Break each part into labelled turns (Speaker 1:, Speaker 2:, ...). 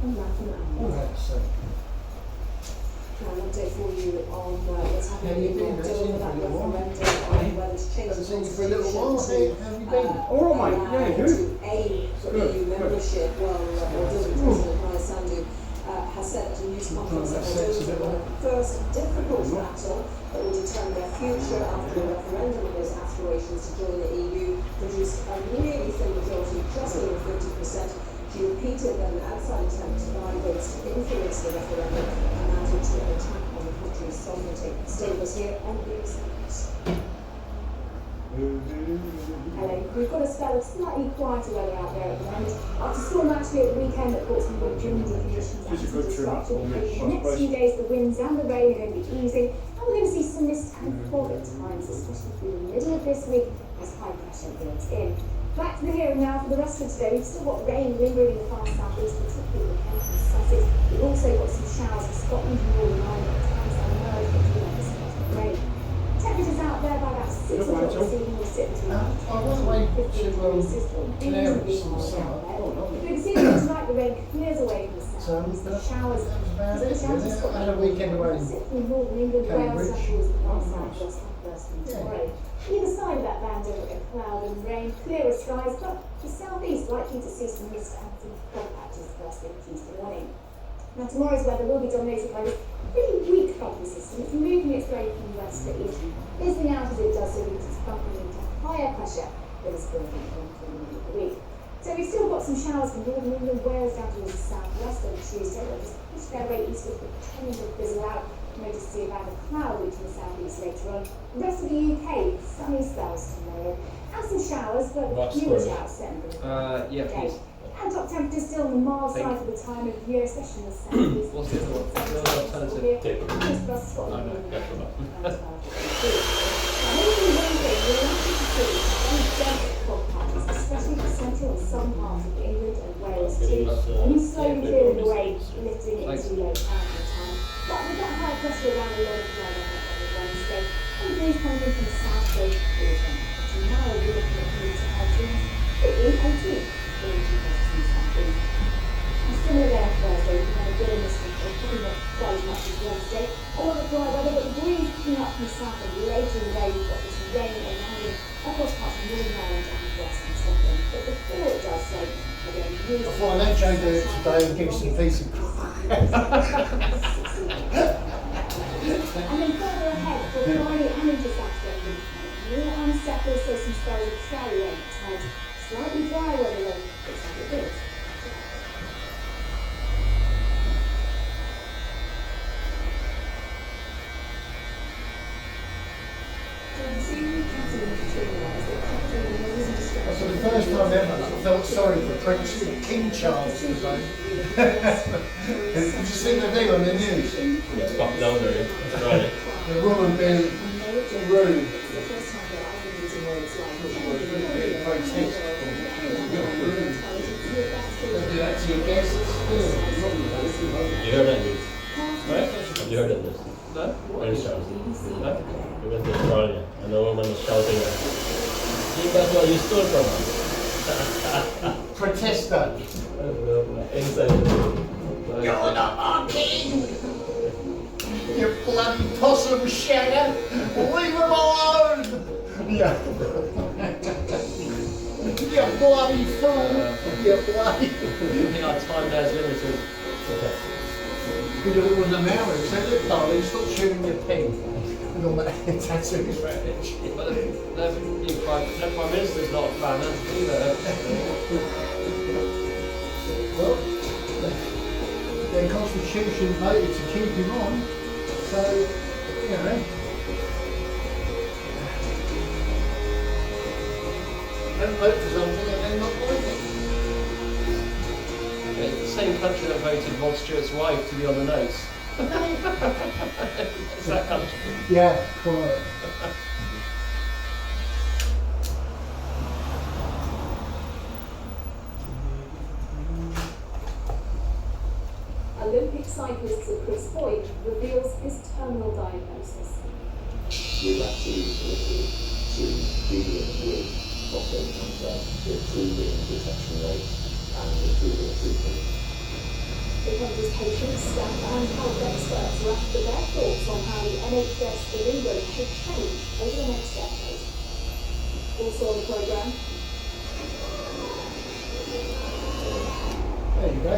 Speaker 1: An update for you on what's happening in Moldova, that referendum on whether to change the constitution to allow to aim for EU membership. Well, Moldovan President Maya Sandu has said at a news conference that Moldova will have the first difficult battle that will determine their future after the referendum of those aspirations to join the EU produced a really thin majority, just over 50%. She repeated that an outside attempt by votes to influence the referendum amounted to an attack on the country's sovereignty. Stay with us here on BBC News. Hello, we've got a spell of slightly quieter weather out there at the moment. After storm activity at the weekend that brought some windy conditions out to disrupt over the next few days, the winds and the rain are going to be easing, and we're going to see some mist and fog at times, especially through the middle of this week as high pressure builds in. Back to the here and now for the rest of today. We've still got rain lingering in the far southeast, particularly in Kent and Sussex. We've also got some showers in Scotland and Northern Ireland at times, and America doing this kind of rain. Temperatures out there by about 6 o'clock this evening will sit between
Speaker 2: I was away to Canaries in the summer.
Speaker 1: If we can see that tonight the rain clears away from the south. The showers
Speaker 2: I had a weekend away in
Speaker 1: particularly northern England, Wales,
Speaker 2: Cambridge.
Speaker 1: and the far south just bursting tomorrow. Either side of that band of cloud and rain, clearer skies, but the southeast likely to see some mist and some fog patches first thing Tuesday morning. Now tomorrow's weather will be dominated by this pretty weak tropical system. It's moving its way from west to east, fizzling out as it does so because it's bumping into higher pressure that is building into the middle of the week. So we've still got some showers from northern England, Wales down towards the southwest on Tuesday. They'll just push their way eastward but tend to fizzle out. Notice to see about a cloud reaching the southeast later on. The rest of the UK, sunny spells tomorrow. And some showers, but fewer showers certainly.
Speaker 3: Yeah, please.
Speaker 1: And top temperatures still on the mild side for the time of year, especially in the southeast.
Speaker 3: What's the other one? The other alternative?
Speaker 1: Just across Scotland.
Speaker 3: Go for that.
Speaker 1: Now, maybe Wednesday, we're likely to see some dense fog patterns, especially for central and southern parts of England and Wales too. And you slowly clearing away, lifting into low cloud time. But with that high pressure around a lot of weather on Wednesday, and the breeze coming in from the south coast will turn. Tomorrow we're looking at mid to high teens, 18, 18 southeast. And similar there on Thursday, we've had a bit of mist and probably not quite as much as Wednesday. A lot of dry weather, but the breeze picking up from the south, and later in the day we've got this rain and landing across parts of Northern Ireland and western Scotland. But before it does so, again, really
Speaker 2: I thought I'd let Joe do it today and give you some peace of
Speaker 1: And then further ahead, for Friday and into Saturday, more unsettled, so some spells of cloudy rain at times. Slightly dry weather though, looks like it is.
Speaker 2: For the first time ever, I felt sorry for Prince King Charles today. Did you see the thing on the news?
Speaker 3: Yeah, it's got loader in Australia.
Speaker 2: The woman being rude.
Speaker 3: You heard that news? Right? Have you heard of this? No. Prince Charles? No? We went to Australia and the woman was shouting at him. That's where you stood from.
Speaker 2: Protester.
Speaker 3: Inside.
Speaker 2: You're not our king! You bloody possum shagger! Leave him alone! Yeah. You bloody fool! You bloody...
Speaker 3: I think our time there is limited.
Speaker 2: Because it was an hour, he said, look darling, stop shooting your pin. And all that tattoos rubbish.
Speaker 3: But the Prime Minister's not a fan either.
Speaker 2: Well, their constitution voted to keep him on, so, you know. Don't vote for something and then not like it.
Speaker 3: It's the same country that voted Rod Stewart's wife to be on the nose. It's that country.
Speaker 2: Yeah, quite.
Speaker 1: Olympic cyclist Chris Boyd reveals his terminal diagnosis.
Speaker 4: We've actually committed to dealing with prostate cancer, improving detection rate and improving treatment.
Speaker 1: Independent patients, staff and health experts are after their thoughts on how the NHS in England should change over the next decade. Also on the programme.
Speaker 2: There you go.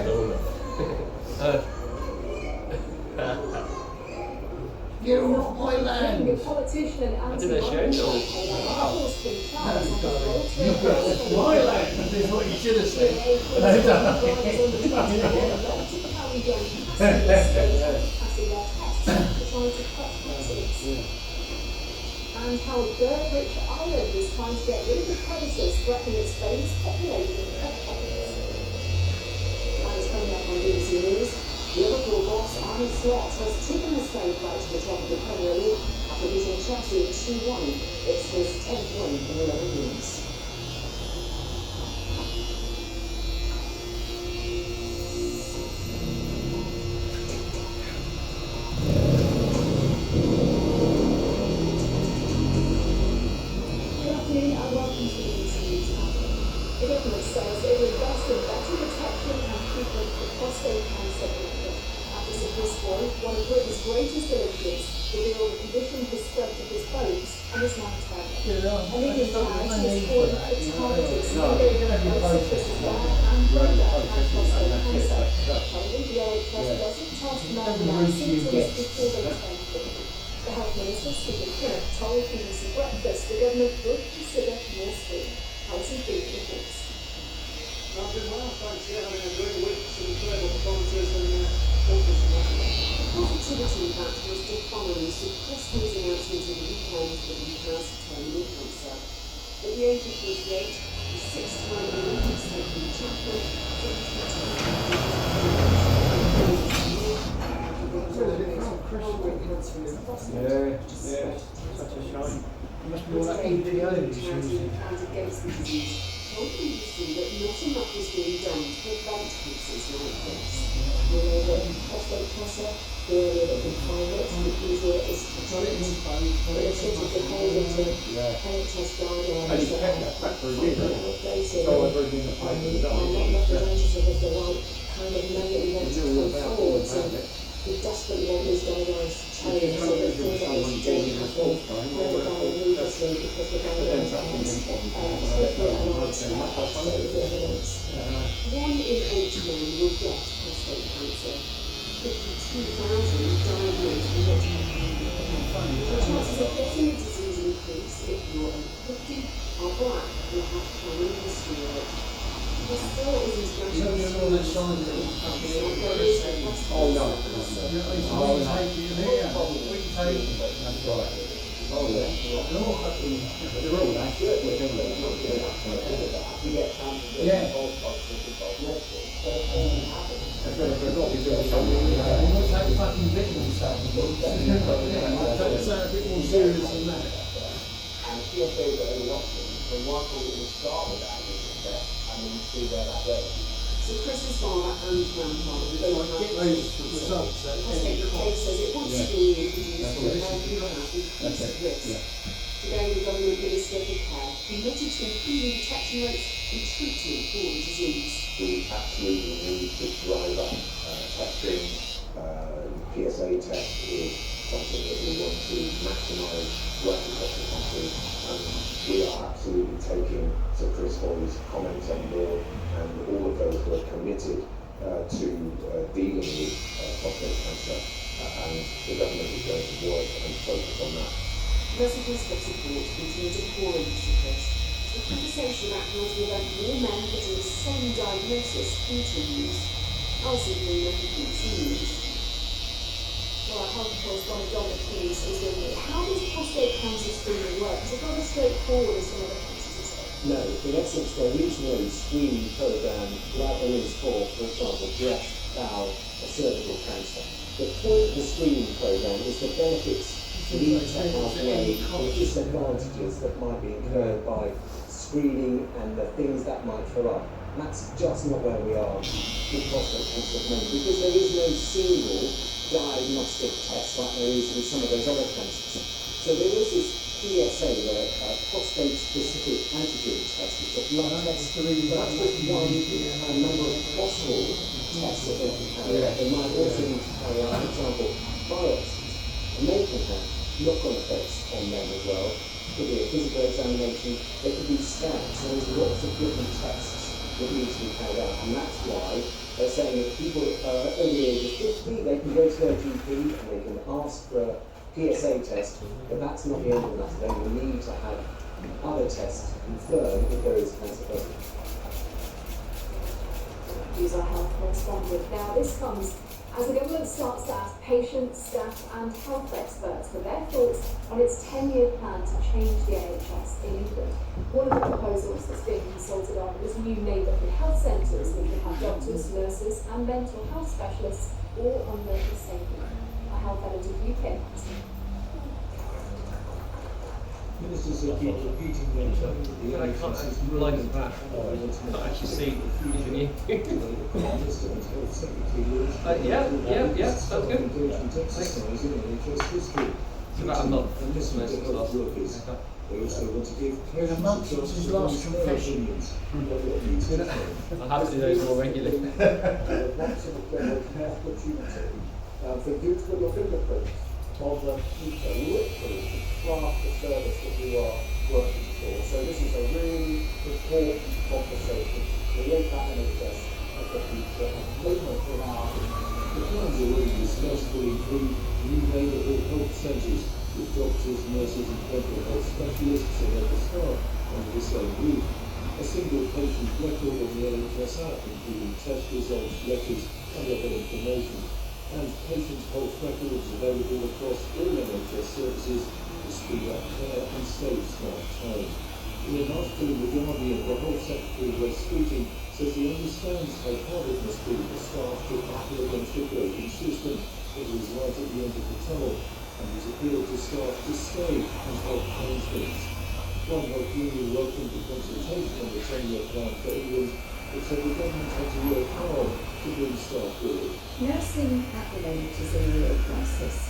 Speaker 2: Get off my land!
Speaker 1: The politician and
Speaker 3: Did I show you?
Speaker 2: My land! That's what you should have said. But I've done it.
Speaker 1: And how bird-rich Ireland is trying to get rid of the predators threatening its famous population of pockets. And it's coming up on BBC News. Liverpool boss Arne Slot has taken the straight right to the top of the Premier League after beating Chelsea 2-1. It's his 10th win in 11 years. Good afternoon and welcome to the BBC News Update. The government says it will invest in better protection and treatment for prostate cancer victims. After Sir Chris Boyd, one of Britain's greatest celebrities, revealed the condition has spread to his bones and is now terminal. A leading charity is calling for targeted screening of both Sir Chris's dad and brother had prostate cancer. Currently, the NHS doesn't test men with symptoms before they turn 50. The Health Minister, Stephen Kinnock, told BBC Breakfast the government would consider more screening. Alison Booth reports.
Speaker 5: I've been well, thanks. Yeah, having a great week, some incredible performances and focus.
Speaker 1: Positivity that was defined Sir Chris Boyd's announcement of the weekend that he has terminal cancer. At the age of 48, the six-time Olympic cycling champion,
Speaker 2: Yeah, such a shame. Must be all that EPO he's using.
Speaker 1: Told BBC that not enough is being done to prevent cases like this. We know that prostate cancer, the area that we find it, and the easier it is to treat. But it's sort of the whole of the NHS guidelines that are outdated and not representative of the right kind of men that we want to come forward. So we desperately want these guidelines to change so that things like this don't happen whereby needlessly because the guidelines aren't appropriate and aren't up to date with the evidence. 1 in 8 men will get prostate cancer. 52,000 diagnosed with it. The chances of getting the disease increase if you're over 50 are black or have family history of it. There still isn't much
Speaker 2: You know all that sign that
Speaker 1: Oh no.
Speaker 2: We take it here. We take it. That's right. Oh yeah. They're all yeah. That's what I've got to do something. We'll take fucking victims That's a bit more serious than that.
Speaker 4: And PSA is the only option. So why can't we start with that and then see where that goes?
Speaker 1: So Chris's father and grandfather both
Speaker 2: Get
Speaker 1: have
Speaker 2: those results.
Speaker 1: prostate cancer says it wants to be introduced to American health increased risk. Today the government minister for care committed to improving detection rates and treatment for the disease.
Speaker 4: We absolutely need to drive up testing. PSA test is something that we want to maximise right across the country. We are absolutely taking Sir Chris Boyd's comments on board, and all of those who are committed to dealing with prostate cancer, and the government is going to work and focus on that.
Speaker 1: Residents of support continue to pour into Sir Chris. The conversation about how to prevent more men getting the same diagnosis continues. Alison Booth, BBC News. Well, our health correspondent Dominic Hughes is with me. How does prostate cancer screening work? Is it not as straightforward as some other cancers, is it?
Speaker 6: No, in essence, there is no screening program like there is for example, breast, bowel, or cervical cancer. The point of the screening program is the benefits lead to outweigh the disadvantages that might be incurred by screening and the things that might throw up. And that's just not where we are with prostate cancer at the moment, because there is no single diagnostic test like there is with some of those other cancers. So there is this PSA, the prostate-specific antigen test. It's a blood test. That's just one number of possible tests that they can carry out. They might also need to carry out, for example, biopsies, and they can have knock-on effects on them as well. Could be a physical examination, there could be scans, so there's lots of different tests that need to be carried out, and that's why they're saying that people over the age of 50, they can go to their GP and they can ask for a PSA test, but that's not the end of that. They will need to have other tests to confirm if there is cancer present.
Speaker 1: Use our health correspondent. Now, this comes as the government starts to ask patients, staff and health experts for their thoughts on its 10-year plan to change the NHS in England. One of the proposals that's being consulted on is new neighbourhood health centres that could have doctors, nurses and mental health specialists all on local statement. Our health editor UK.
Speaker 7: Ministers will keep repeating themselves.
Speaker 8: I can't like that. Can't actually see even you. Yeah, sounds good. It's about a month.
Speaker 7: They also want to give
Speaker 2: A month since his last confession.
Speaker 8: I have to do those more regularly.
Speaker 6: Lots of opportunity for you to put your fingerprint on the future, literally to craft the service that you are working for. So this is a really important conversation to create that NHS of the future, a movement in our.
Speaker 7: The plans already discussed will include new neighbourhood health centres with doctors, nurses and mental health specialists and other staff under the same roof. A single patient record on the NHS app, including test results, letters and other information, and patient health records available across all NHS services to speed up care and save staff time. In an article in The Guardian, the Health Secretary, Wes Streeting, says he understands how hard it must be for staff to battle against a broken system that is right at the end of the tunnel, and he's appealed to staff to stay and help change things. One health union welcomed the consultation on the 10-year plan for England, but said the government had to work hard to bring staff forward.
Speaker 9: Nursing at the moment is in a real crisis.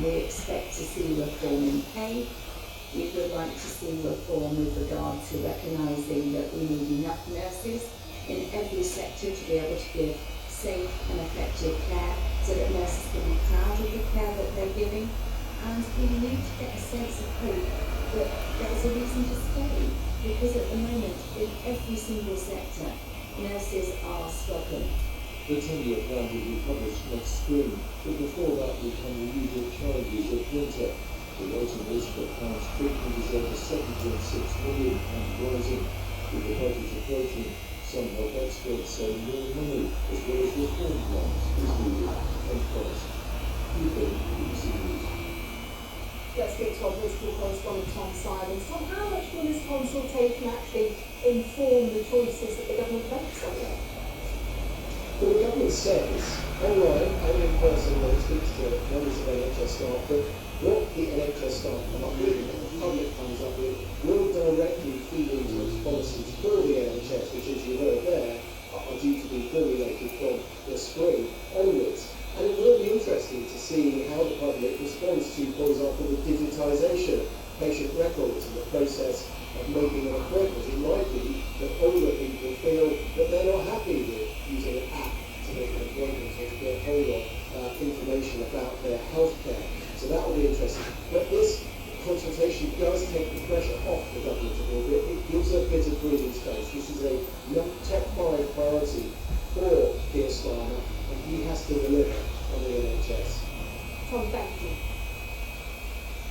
Speaker 9: We expect to see reform in pay. We would like to see reform with regard to recognising that we need enough nurses in every sector to be able to give safe and effective care so that nurses can be proud of the care that they're giving. And we need to get a sense of hope that there's a reason to stay, because at the moment in every single sector nurses are struggling.
Speaker 7: The 10-year plan will be published next spring, but before that will come the usual challenges of winter. The waiting list for pounds treatment is over £7.6 million and rising. With the budget approaching, some health experts say more money as well as reform plans is needed and cost. BBC News.
Speaker 1: Let's get to our political correspondent Tom Simons. Tom, how much will this consultation actually inform the choices that the government makes on it?
Speaker 6: Well, the government says, online and in person when it speaks to members of NHS staff, that what the NHS staff come up with, and the public comes up with, will directly feed into its policies for the NHS, which, as you heard there, are due to be formulated from the spring onwards. And it will be interesting to see how the public responds to, for example, the digitisation of patient records and the process of making an appointment. It might be that older people feel that they're not happy with using an app to make an appointment or to get hold of information about their health care. So that will be interesting. But this consultation does take the pressure off the government a little bit. It gives a bit of breathing space. This is a top 5 priority for Keir Starmer, and he has to deliver on the NHS.
Speaker 1: Tom, thank you.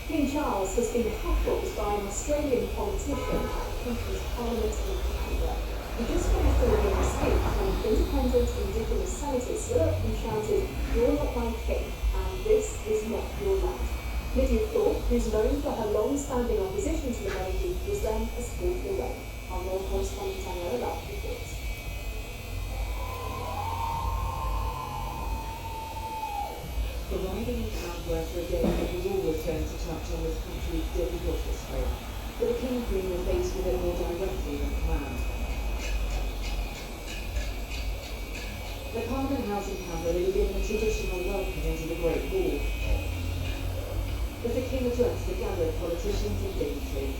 Speaker 1: King Charles has been heckled by an Australian politician at the country's parliament in Canada. He just finished delivering a speech when independent Indigenous senators stood up and shouted, "You're not my king, and this is not your land." Lydia Thorpe, who's known for her long-standing opposition to the monarchy, was then escorted away. Our royal correspondent Anna Love reports.
Speaker 9: Arriving in Canberra for a day that was all returned to touch on this country's deadly atmosphere, but the King and Queen were faced with it more directly than planned. The Parliament House in Canberra, they were given a traditional welcome into the Great Hall. As the King addressed the gathered politicians and dignitaries.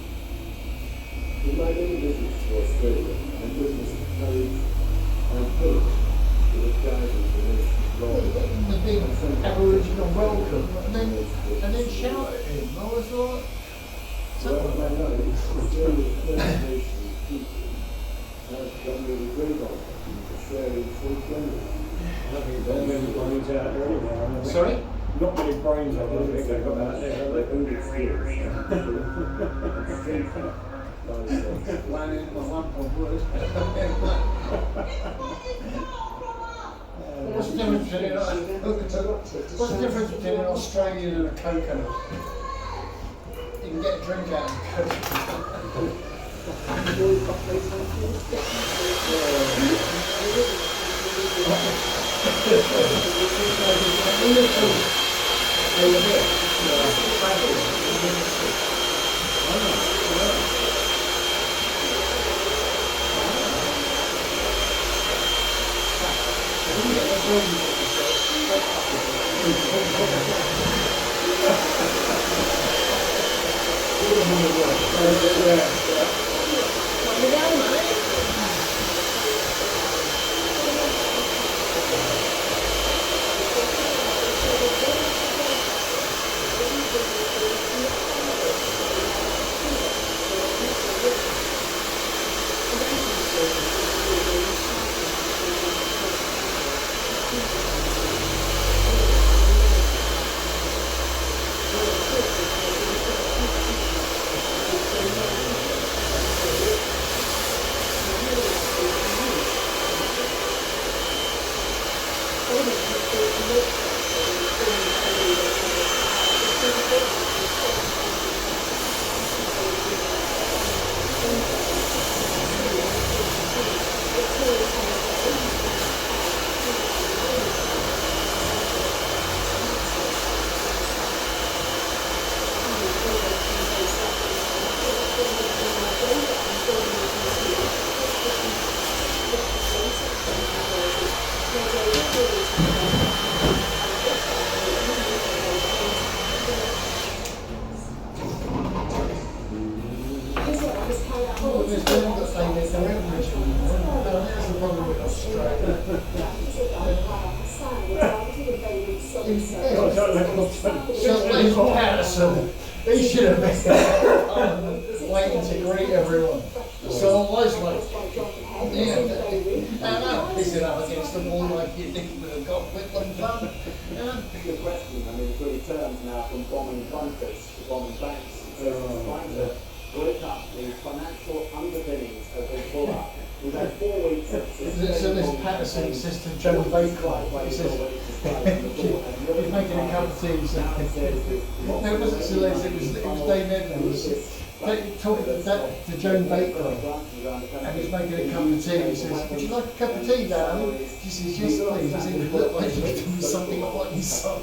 Speaker 4: In my many visits to Australia, and witnessed courage and hope
Speaker 7: with guidance and
Speaker 2: The big Aboriginal welcome, and then shout at him. I was like,
Speaker 7: Well, I know, it's still the First Nations people have done really great on it, sharing full credit.
Speaker 5: Not many brains out there anyway.
Speaker 2: sorry?
Speaker 5: Not many brains out there, they've got out there, have they?
Speaker 7: Only skills.
Speaker 2: Landing in my lump of wood. What's the difference between an Australian and a coconut? You can get a drink out of a coconut. He should have been waiting to greet everyone. So I was like, yeah, and I'm pissing up against the wall like you think we have got Whitlam fun.
Speaker 6: Good question. I mean, it's really turned now from bombing bunkers to bombing banks. So it's trying to break up the financial underpinnings of the pull-up. We've had 4 weeks of
Speaker 2: So this Patterson system, Joe Baker, he says, he's making a cup of tea, he said, no, it wasn't Celeste, it was Dave Edmonds, talking to Joan Baker, and he's making a cup of tea, he says, would you like a cup of tea, darling? She says, yes please, he said, look like you could do something like inside.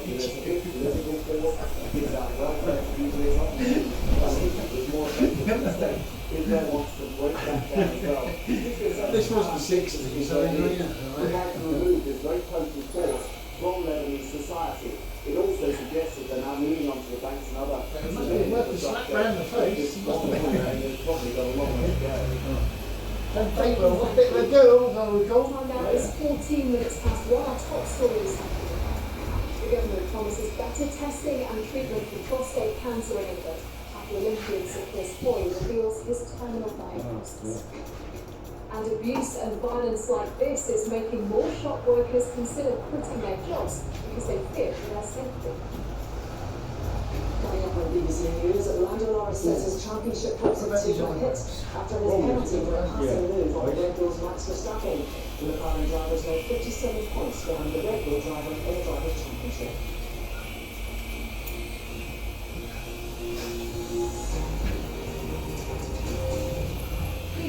Speaker 2: This was the 60s, so
Speaker 6: we had to remove this very potent force from Lebanese society. It also suggested they're now moving on to the banks and other
Speaker 2: slap round the face.
Speaker 6: It's probably got a long way to go.
Speaker 2: Don't think well, what bit of a girl, I recall.
Speaker 1: Time now is 14 minutes past 1. Our top stories. The government promises better testing and treatment for prostate cancer in England. Olympian Chris Boy reveals his terminal diagnosis. And abuse and violence like this is making more shop workers consider quitting their jobs because they fear for their safety.
Speaker 10: Coming up on BBC News, Lando Norris says his championship hopes are hit after his penalty for a passing move on Red Bull's Max Verstappen. The McLaren drivers made 57 points behind the Red Bull driver in the Drivers' Championship.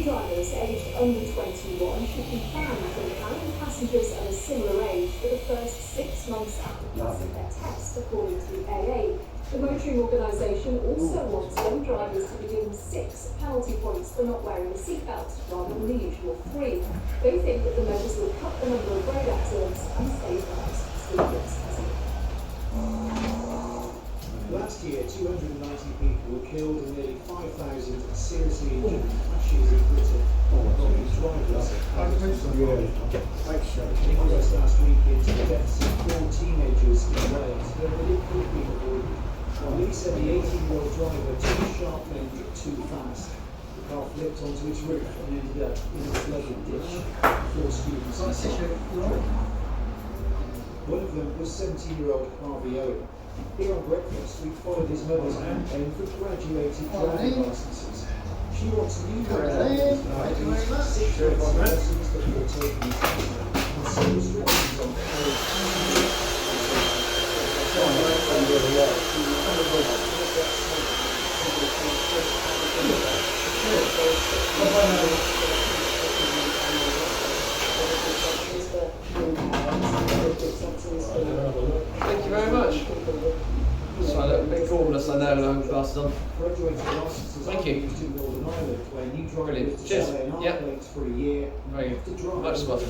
Speaker 1: Drivers aged under 21 should be banned from carrying passengers of a similar age for the first 6 months after passing their test, according to the AA. The motoring organisation also wants young drivers to be given 6 penalty points for not wearing a seatbelt, rather than the usual 3. They think that the measures will cut the number of road accidents and save lives.
Speaker 11: Last year, 290 people were killed and nearly 5,000 seriously injured in crashes in Britain. More than drivers.
Speaker 2: Thanks,
Speaker 11: Inquest last week into the deaths of 4 teenagers in Wales, but it could have been avoided. Police said the 18-year-old driver too sharp lane but too fast. The car flipped onto its roof and ended up in a flooded ditch. 4 students inside. One of them was 17-year-old Harvey Owen. Here on Breakfast, we followed his mother's campaign for graduated driving licences. She wants new drivers to use 6 lessons before taking the test, and some restrictions on
Speaker 8: Thank you very much. So I look a bit gormless, I know, and I have glasses on. Thank you. Brilliant. Cheers. Yeah. Very good. Much love.